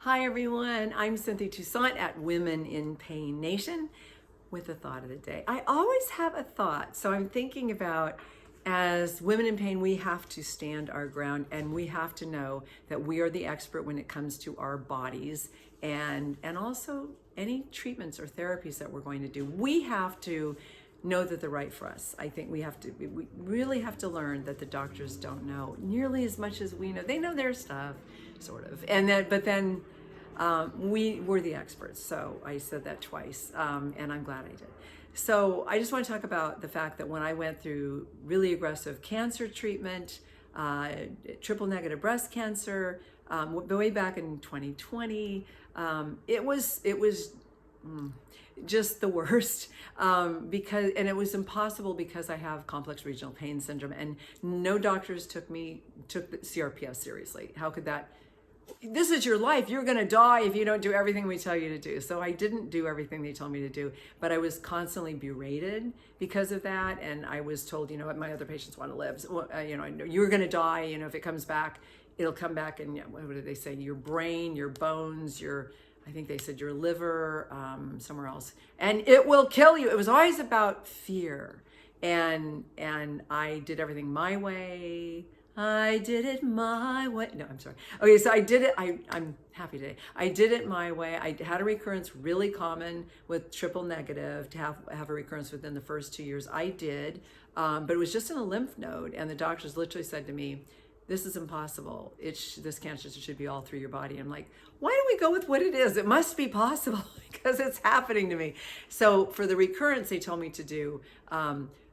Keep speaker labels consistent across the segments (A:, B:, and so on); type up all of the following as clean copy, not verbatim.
A: Hi everyone, I'm Cynthia Toussaint at Women in Pain Nation with the thought of the day. I always have a thought, so I'm thinking about as women in pain, we have to stand our ground and we have to know that we are the expert when it comes to our bodies and also any treatments or therapies that we're going to do. We have to know that they're right for us. I think we really have to learn that the doctors don't know nearly as much as we know. They know their stuff, sort of, but then we're the experts. So I said that twice, and I'm glad I did. So I just want to talk about the fact that when I went through really aggressive cancer treatment, triple negative breast cancer, way back in 2020, it was just the worst, because it was impossible because I have complex regional pain syndrome and no doctors took the CRPS seriously. How could that? This is your life. You're going to die if you don't do everything we tell you to do. So I didn't do everything they told me to do, but I was constantly berated because of that. And I was told, you know what, my other patients want to live. So, you're going to die. You know, if it comes back, it'll come back. And what did they say? Your brain, your bones, I think they said your liver, somewhere else, and it will kill you. It was always about fear. And I did everything my way. I did it my way. No, I'm sorry. Okay, so I did it. I'm happy today. I did it my way. I had a recurrence, really common with triple negative, to have a recurrence within the first 2 years. I did, but it was just in a lymph node. And the doctors literally said to me, this is impossible. This cancer should be all through your body. I'm like, why don't we go with what it is? It must be possible because it's happening to me. So for the recurrence, they told me to do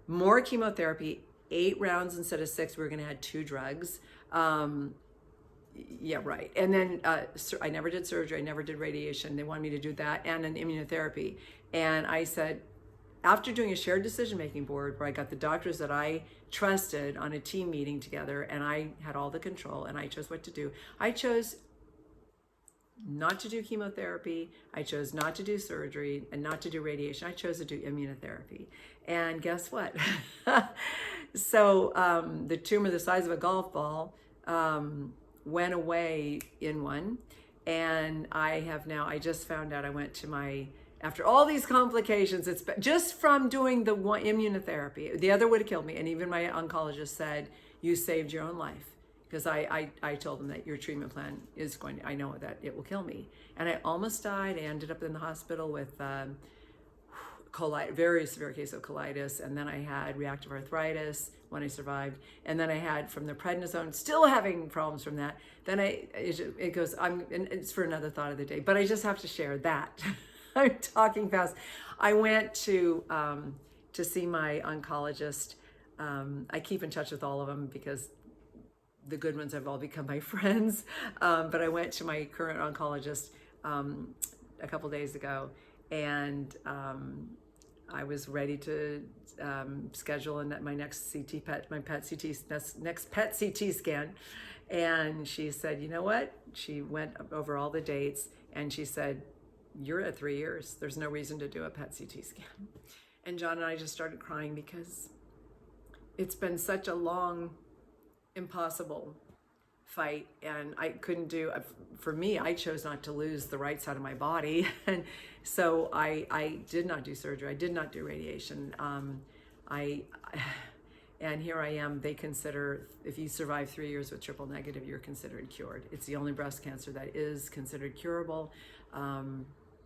A: more chemotherapy, 8 rounds instead of 6. We were going to add 2 drugs. Yeah, right. And then I never did surgery. I never did radiation. They wanted me to do that and an immunotherapy. And I said, after doing a shared decision-making board where I got the doctors that I trusted on a team meeting together and I had all the control and I chose what to do, I chose not to do chemotherapy. I chose not to do surgery and not to do radiation. I chose to do immunotherapy. And guess what? So the tumor the size of a golf ball went away in one. And I just found out, I went to after all these complications, it's just from doing the one immunotherapy. The other would have killed me. And even my oncologist said, you saved your own life. Because I told them that your treatment plan is I know that it will kill me. And I almost died. I ended up in the hospital with very severe case of colitis. And then I had reactive arthritis when I survived. And then I had from the prednisone, still having problems from that. Then it's for another thought of the day, but I just have to share that. I'm talking fast. I went to see my oncologist. I keep in touch with all of them because the good ones have all become my friends. But I went to my current oncologist a couple days ago, and I was ready to schedule my next next PET CT scan. And she said, you know what? She went over all the dates and she said, you're at 3 years. There's no reason to do a PET CT scan. And John and I just started crying because it's been such a long, impossible fight, and I couldn't do. For me, I chose not to lose the right side of my body, and so I did not do surgery. I did not do radiation. And here I am. They consider if you survive 3 years with triple negative, you're considered cured. It's the only breast cancer that is considered curable.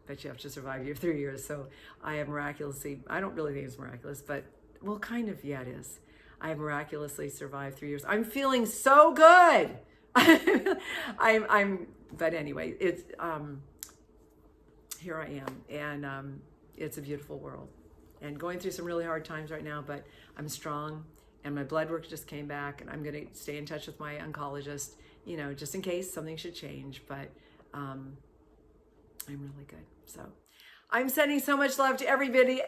A: But you have to survive your 3 years. So I have miraculously, I don't really think it's miraculous, but well, kind of, yeah, it is. I have miraculously survived 3 years. I'm feeling so good. But anyway, it's, here I am, and it's a beautiful world and going through some really hard times right now, but I'm strong and my blood work just came back, and I'm going to stay in touch with my oncologist, just in case something should change, but, I'm really good. So I'm sending so much love to everybody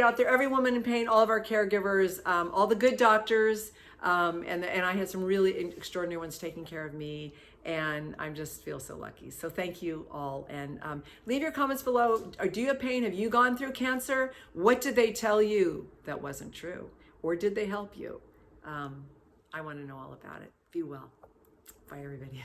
A: out there, every woman in pain, all of our caregivers, all the good doctors, and I had some really extraordinary ones taking care of me, and I just feel so lucky. So thank you all, and leave your comments below. Do you have pain? Have you gone through cancer? What did they tell you that wasn't true? Or did they help you? I want to know all about it. Be well. Bye, everybody.